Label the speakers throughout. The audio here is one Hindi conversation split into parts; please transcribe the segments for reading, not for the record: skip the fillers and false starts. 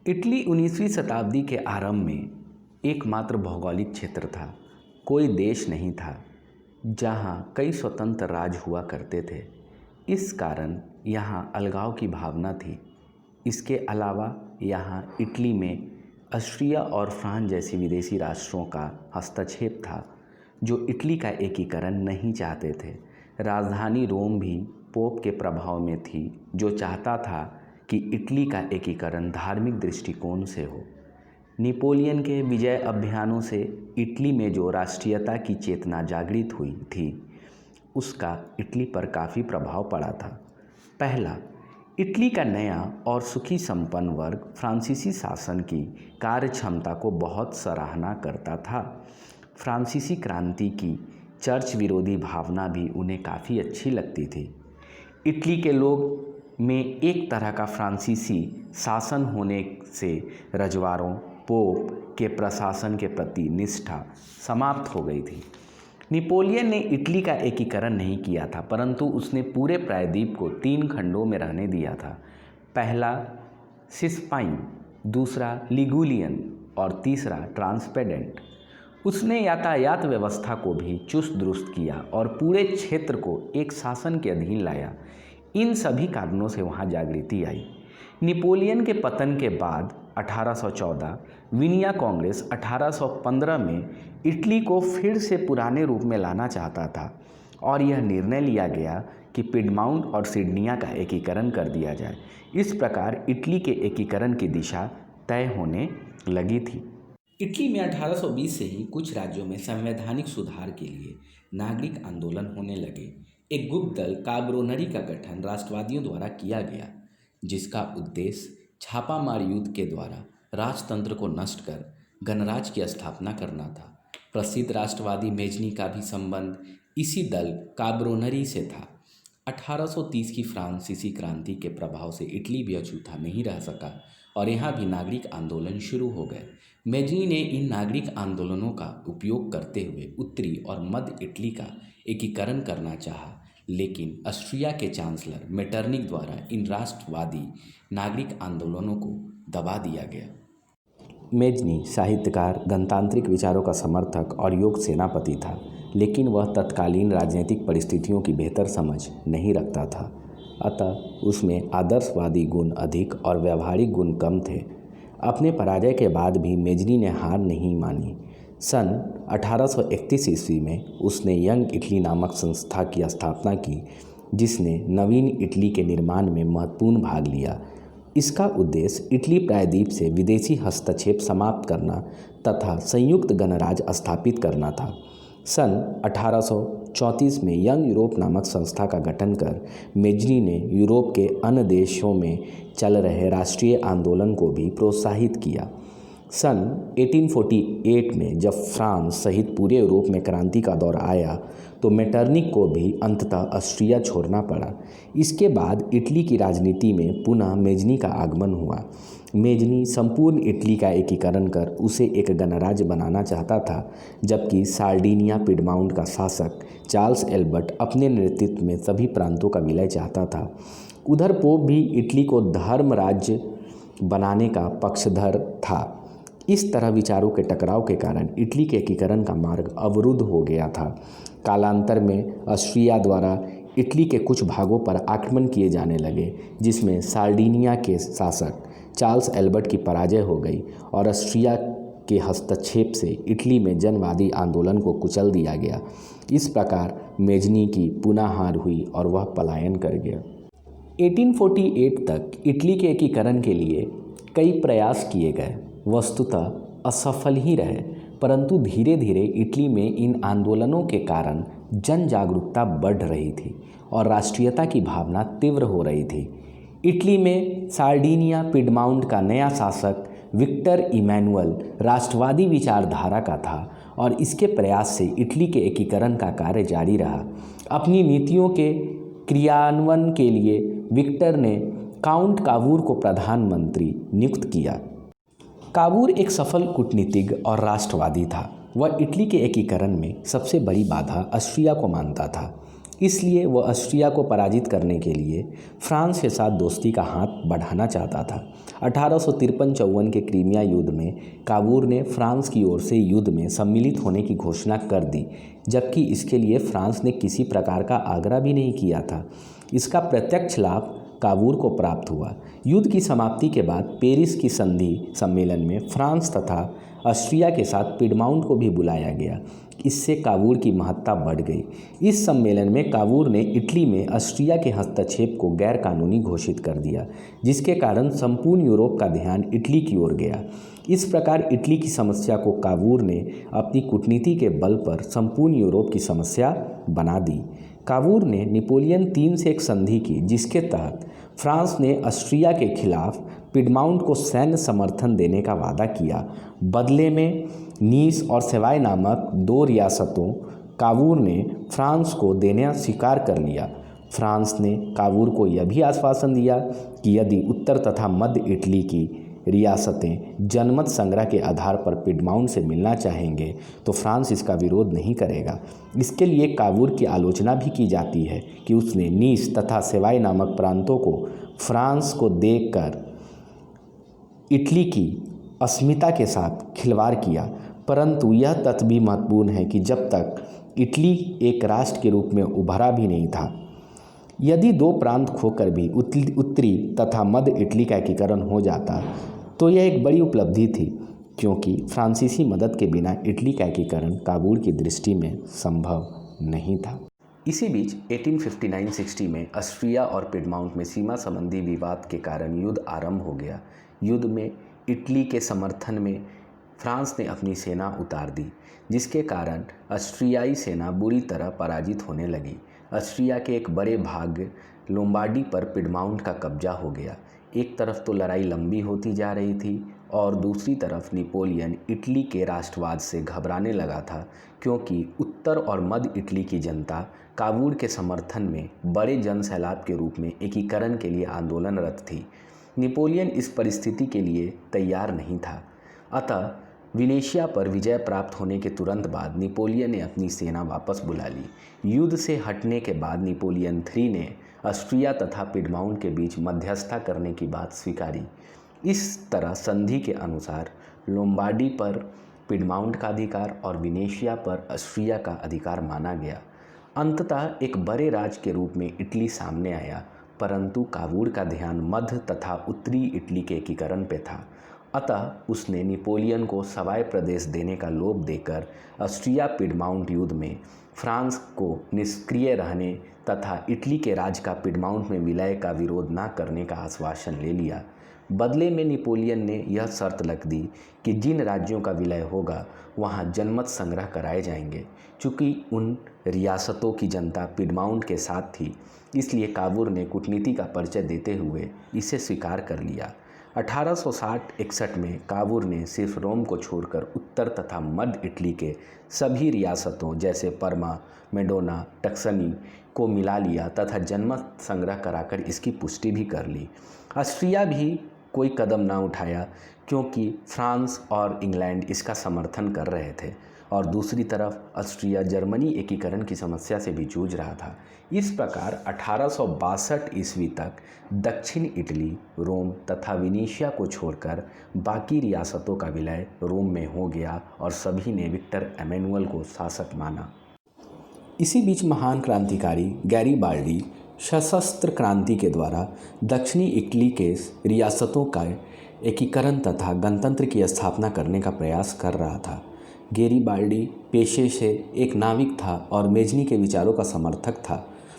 Speaker 1: इटली 19वीं शताब्दी के आरंभ में एकमात्र भौगोलिक क्षेत्र था। कोई देश नहीं था जहाँ कई स्वतंत्र राज्य हुआ करते थे। इस कारण यहाँ अलगाव की भावना थी। इसके अलावा यहाँ इटली में ऑस्ट्रिया और फ्रांस जैसी विदेशी राष्ट्रों का हस्तक्षेप था जो इटली का एकीकरण नहीं चाहते थे। राजधानी रोम भी पोप के प्रभाव में थी जो चाहता था कि इटली का एकीकरण धार्मिक दृष्टिकोण से हो। नेपोलियन के विजय अभियानों से इटली में जो राष्ट्रीयता की चेतना जागृत हुई थी उसका इटली पर काफ़ी प्रभाव पड़ा था। पहला, इटली का नया और सुखी संपन्न वर्ग फ्रांसीसी शासन की कार्य क्षमता को बहुत सराहना करता था। फ्रांसीसी क्रांति की चर्च विरोधी भावना भी उन्हें काफ़ी अच्छी लगती थी। इटली के लोग में एक तरह का फ्रांसीसी शासन होने से रजवाड़ों पोप के प्रशासन के प्रति निष्ठा समाप्त हो गई थी। नेपोलियन ने इटली का एकीकरण नहीं किया था, परंतु उसने पूरे प्रायद्वीप को 3 खंडों में रहने दिया था। पहला सिस्पाइन, दूसरा लिगुलियन और तीसरा ट्रांसपेडेंट। उसने यातायात व्यवस्था को भी चुस्त दुरुस्त किया और पूरे क्षेत्र को एक शासन के अधीन लाया। इन सभी कारणों से वहाँ जागृति आई। नेपोलियन के पतन के बाद 1814 विनिया कांग्रेस 1815 में इटली को फिर से पुराने रूप में लाना चाहता था और यह निर्णय लिया गया कि पिडमाउंट और सिडनिया का एकीकरण कर दिया जाए। इस प्रकार इटली के एकीकरण की दिशा तय होने लगी थी। इटली में 1820 से ही कुछ राज्यों में संवैधानिक सुधार के लिए नागरिक आंदोलन होने लगे। एक गुप्त दल कार्बोनरी का गठन राष्ट्रवादियों द्वारा किया गया जिसका उद्देश्य छापामार युद्ध के द्वारा राजतंत्र को नष्ट कर गणराज्य की स्थापना करना था। प्रसिद्ध राष्ट्रवादी मेजनी का भी संबंध इसी दल कार्बोनरी से था। 1830 की फ्रांसीसी क्रांति के प्रभाव से इटली भी अछूता नहीं रह सका और यहाँ भी नागरिक आंदोलन शुरू हो गए। मेजनी ने इन नागरिक आंदोलनों का उपयोग करते हुए उत्तरी और मध्य इटली का एकीकरण करना चाहा, लेकिन ऑस्ट्रिया के चांसलर मेटरनिक द्वारा इन राष्ट्रवादी नागरिक आंदोलनों को दबा दिया गया। मेजनी साहित्यकार, गणतांत्रिक विचारों का समर्थक और योग्य सेनापति था, लेकिन वह तत्कालीन राजनीतिक परिस्थितियों की बेहतर समझ नहीं रखता था। अतः उसमें आदर्शवादी गुण अधिक और व्यावहारिक गुण कम थे। अपने पराजय के बाद भी मेजनी ने हार नहीं मानी। सन 1831 ईस्वी में उसने यंग इटली नामक संस्था की स्थापना की जिसने नवीन इटली के निर्माण में महत्वपूर्ण भाग लिया। इसका उद्देश्य इटली प्रायद्वीप से विदेशी हस्तक्षेप समाप्त करना तथा संयुक्त गणराज्य स्थापित करना था। सन 1834 में यंग यूरोप नामक संस्था का गठन कर मेजनी ने यूरोप के अन्य देशों में चल रहे राष्ट्रीय आंदोलन को भी प्रोत्साहित किया। सन 1848 में जब फ्रांस सहित पूरे यूरोप में क्रांति का दौर आया तो मेटरनिक को भी अंततः ऑस्ट्रिया छोड़ना पड़ा। इसके बाद इटली की राजनीति में पुनः मेजनी का आगमन हुआ। मेजनी संपूर्ण इटली का एकीकरण कर उसे एक गणराज्य बनाना चाहता था, जबकि सार्डिनिया पिडमाउंट का शासक चार्ल्स एल्बर्ट अपने नेतृत्व में सभी प्रांतों का विलय चाहता था। उधर पोप भी इटली को धर्म राज्य बनाने का पक्षधर था। इस तरह विचारों के टकराव के कारण इटली के एकीकरण का मार्ग अवरुद्ध हो गया था। कालांतर में ऑस्ट्रिया द्वारा इटली के कुछ भागों पर आक्रमण किए जाने लगे, जिसमें सार्डिनिया के शासक चार्ल्स एल्बर्ट की पराजय हो गई और ऑस्ट्रिया के हस्तक्षेप से इटली में जनवादी आंदोलन को कुचल दिया गया। इस प्रकार मेजनी की पुनः हार हुई और वह पलायन कर गया। 1848 तक इटली के एकीकरण के लिए कई प्रयास किए गए, वस्तुतः असफल ही रहे, परंतु धीरे धीरे इटली में इन आंदोलनों के कारण जन जागरूकता बढ़ रही थी और राष्ट्रीयता की भावना तीव्र हो रही थी। इटली में सार्डिनिया पिडमाउंट का नया शासक विक्टर इमैनुअल राष्ट्रवादी विचारधारा का था और इसके प्रयास से इटली के एकीकरण का कार्य जारी रहा। अपनी नीतियों के क्रियान्वयन के लिए विक्टर ने काउंट कावूर को प्रधानमंत्री नियुक्त किया। कावूर एक सफल कूटनीतिज्ञ और राष्ट्रवादी था। वह इटली के एकीकरण में सबसे बड़ी बाधा ऑस्ट्रिया को मानता था। इसलिए वह ऑस्ट्रिया को पराजित करने के लिए फ्रांस के साथ दोस्ती का हाथ बढ़ाना चाहता था। 1853-54 के क्रीमिया युद्ध में कावूर ने फ्रांस की ओर से युद्ध में सम्मिलित होने की घोषणा कर दी, जबकि इसके लिए फ्रांस ने किसी प्रकार का आग्रह भी नहीं किया था। इसका प्रत्यक्ष लाभ कावूर को प्राप्त हुआ। युद्ध की समाप्ति के बाद पेरिस की संधि सम्मेलन में फ्रांस तथा ऑस्ट्रिया के साथ पिडमाउंट को भी बुलाया गया। इससे कावूर की महत्ता बढ़ गई। इस सम्मेलन में कावूर ने इटली में ऑस्ट्रिया के हस्तक्षेप को गैर कानूनी घोषित कर दिया, जिसके कारण संपूर्ण यूरोप का ध्यान इटली की ओर गया। इस प्रकार इटली की समस्या को कावूर ने अपनी कूटनीति के बल पर संपूर्ण यूरोप की समस्या बना दी। कावूर ने नेपोलियन III से एक संधि की, जिसके तहत फ्रांस ने ऑस्ट्रिया के खिलाफ पिडमाउंट को सैन्य समर्थन देने का वादा किया। बदले में नीस और सेवाय नामक 2 रियासतों कावूर ने फ्रांस को देना स्वीकार कर लिया। फ्रांस ने कावूर को यह भी आश्वासन दिया कि यदि उत्तर तथा मध्य इटली की रियासतें जनमत संग्रह के आधार पर पिडमाउंट से मिलना चाहेंगे तो फ्रांस इसका विरोध नहीं करेगा। इसके लिए कावूर की आलोचना भी की जाती है कि उसने नीस तथा सेवाय नामक प्रांतों को फ्रांस को देकर इटली की अस्मिता के साथ खिलवाड़ किया। परंतु यह तथ्य भी महत्वपूर्ण है कि जब तक इटली एक राष्ट्र के रूप में उभरा भी नहीं था, यदि 2 प्रांत खोकर भी उत्तरी तथा मध्य इटली का एकीकरण हो जाता तो यह एक बड़ी उपलब्धि थी, क्योंकि फ्रांसीसी मदद के बिना इटली का एकीकरण कावूर की दृष्टि में संभव नहीं था। इसी बीच 1859-60 में ऑस्ट्रिया और पिडमाउंट में सीमा संबंधी विवाद के कारण युद्ध आरंभ हो गया। युद्ध में इटली के समर्थन में फ्रांस ने अपनी सेना उतार दी, जिसके कारण ऑस्ट्रियाई सेना बुरी तरह पराजित होने लगी। ऑस्ट्रिया के एक बड़े भाग लोम्बार्डी पर पिडमाउंट का कब्जा हो गया। एक तरफ तो लड़ाई लंबी होती जा रही थी और दूसरी तरफ नेपोलियन इटली के राष्ट्रवाद से घबराने लगा था, क्योंकि उत्तर और मध्य इटली की जनता कावूर के समर्थन में बड़े जनसैलाब के रूप में एकीकरण के लिए आंदोलनरत थी। नेपोलियन इस परिस्थिति के लिए तैयार नहीं था। अतः वेनेशिया पर विजय प्राप्त होने के तुरंत बाद नेपोलियन ने अपनी सेना वापस बुला ली। युद्ध से हटने के बाद नेपोलियन III ने ऑस्ट्रिया तथा पिडमाउंट के बीच मध्यस्थता करने की बात स्वीकारी। इस तरह संधि के अनुसार लोम्बार्डी पर पिडमाउंट का अधिकार और वेनेशिया पर ऑस्ट्रिया का अधिकार माना गया। अंततः एक बड़े राज्य के रूप में इटली सामने आया, परंतु कावूर का ध्यान मध्य तथा उत्तरी इटली के एकीकरण पे था। अतः उसने नेपोलियन को सवाई प्रदेश देने का लोभ देकर ऑस्ट्रिया पिडमाउंट युद्ध में फ्रांस को निष्क्रिय रहने तथा इटली के राज का पिडमाउंट में विलय का विरोध न करने का आश्वासन ले लिया। बदले में नेपोलियन ने यह शर्त रख दी कि जिन राज्यों का विलय होगा वहां जनमत संग्रह कराए जाएंगे। चूँकि उन रियासतों की जनता पिडमाउंट के साथ थी, इसलिए कावूर ने कूटनीति का परिचय देते हुए इसे स्वीकार कर लिया। 1860-61 में कावूर ने सिर्फ रोम को छोड़कर उत्तर तथा मध्य इटली के सभी रियासतों जैसे पर्मा, मेडोना, टक्सनी को मिला लिया तथा जनमत संग्रह कराकर इसकी पुष्टि भी कर ली। ऑस्ट्रिया भी कोई कदम न उठाया, क्योंकि फ्रांस और इंग्लैंड इसका समर्थन कर रहे थे और दूसरी तरफ ऑस्ट्रिया जर्मनी एकीकरण की समस्या से भी जूझ रहा था। इस प्रकार 1862 ईस्वी तक दक्षिण इटली, रोम तथा वेनेशिया को छोड़कर बाकी रियासतों का विलय रोम में हो गया और सभी ने विक्टर एमेनुअल को शासक माना। इसी बीच महान क्रांतिकारी गैरीबाल्डी सशस्त्र क्रांति के द्वारा दक्षिणी इटली के रियासतों का एकीकरण तथा गणतंत्र की स्थापना करने का प्रयास कर रहा था। गैरीबाल्डी पेशे से एक नाविक था और मेजनी के विचारों का समर्थक था,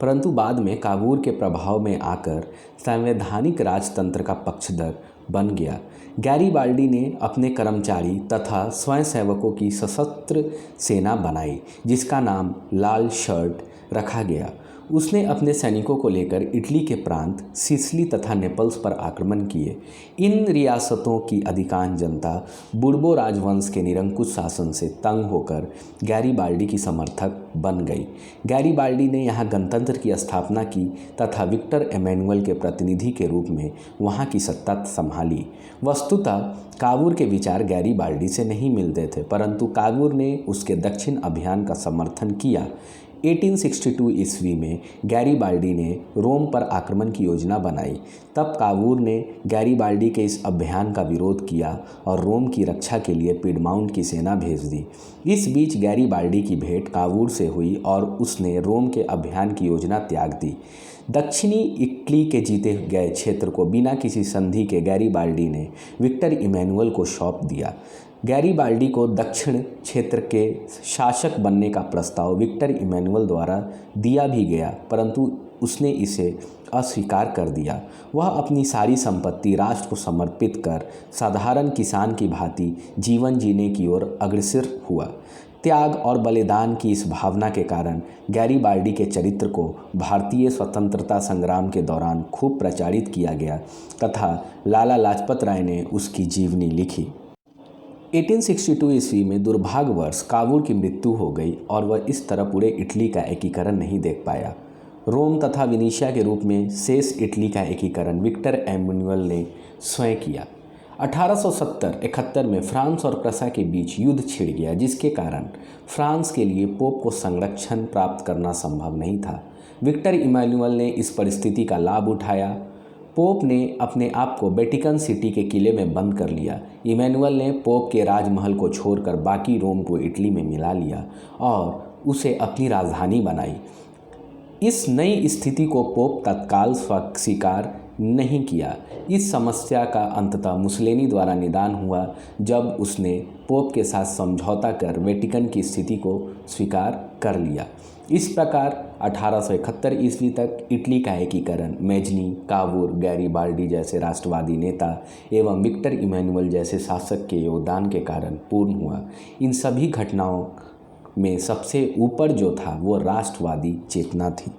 Speaker 1: परंतु बाद में कावूर के प्रभाव में आकर संवैधानिक राजतंत्र का पक्षधर बन गया। गैरीबाल्डी ने अपने कर्मचारी तथा स्वयंसेवकों की सशस्त्र सेना बनाई, जिसका नाम लाल शर्ट रखा गया। उसने अपने सैनिकों को लेकर इटली के प्रांत सिसिली तथा नेपल्स पर आक्रमण किए। इन रियासतों की अधिकांश जनता बुर्बो राजवंश के निरंकुश शासन से तंग होकर गैरीबाल्डी की समर्थक बन गई। गैरीबाल्डी ने यहाँ गणतंत्र की स्थापना की तथा विक्टर एमेनुअल के प्रतिनिधि के रूप में वहाँ की सत्ता संभाली। वस्तुतः कावूर के विचार गैरीबाल्डी से नहीं मिलते थे, परंतु कावूर ने उसके दक्षिण अभियान का समर्थन किया। 1862 ईस्वी में गैरीबाल्डी ने रोम पर आक्रमण की योजना बनाई। तब कावूर ने गैरीबाल्डी के इस अभियान का विरोध किया और रोम की रक्षा के लिए पिडमाउंट की सेना भेज दी। इस बीच गैरीबाल्डी की भेंट कावूर से हुई और उसने रोम के अभियान की योजना त्याग दी। दक्षिणी इटली के जीते गए क्षेत्र को बिना किसी संधि के गैरीबाल्डी ने विक्टर इमैनुअल को सौंप दिया। गैरीबाल्डी को दक्षिण क्षेत्र के शासक बनने का प्रस्ताव विक्टर इमैनुअल द्वारा दिया भी गया, परंतु उसने इसे अस्वीकार कर दिया। वह अपनी सारी संपत्ति राष्ट्र को समर्पित कर साधारण किसान की भांति जीवन जीने की ओर अग्रसर हुआ। त्याग और बलिदान की इस भावना के कारण गैरीबाल्डी के चरित्र को भारतीय स्वतंत्रता संग्राम के दौरान खूब प्रचारित किया गया तथा लाला लाजपत राय ने उसकी जीवनी लिखी। 1862 ईस्वी में दुर्भाग्यवश कावूर की मृत्यु हो गई और वह इस तरह पूरे इटली का एकीकरण नहीं देख पाया। रोम तथा विनीशिया के रूप में शेष इटली का एकीकरण विक्टर एम्मनुएल ने स्वयं किया। 1870-71 में फ्रांस और प्रसा के बीच युद्ध छिड़ गया, जिसके कारण फ्रांस के लिए पोप को संरक्षण प्राप्त करना संभव नहीं था। विक्टर इमैनुअल ने इस परिस्थिति का लाभ उठाया। पोप ने अपने आप को वेटिकन सिटी के किले में बंद कर लिया। इमैनुअल ने पोप के राजमहल को छोड़कर बाकी रोम को इटली में मिला लिया और उसे अपनी राजधानी बनाई। इस नई स्थिति को पोप तत्काल स्वीकार नहीं किया। इस समस्या का अंततः मुसोलिनी द्वारा निदान हुआ जब उसने पोप के साथ समझौता कर वेटिकन की स्थिति को स्वीकार कर लिया। इस प्रकार 1871 ईस्वी तक इटली का एकीकरण मैजनी, कावूर, गैरीबाल्डी जैसे राष्ट्रवादी नेता एवं विक्टर इमैनुअल जैसे शासक के योगदान के कारण पूर्ण हुआ। इन सभी घटनाओं में सबसे ऊपर जो था वो राष्ट्रवादी चेतना थी।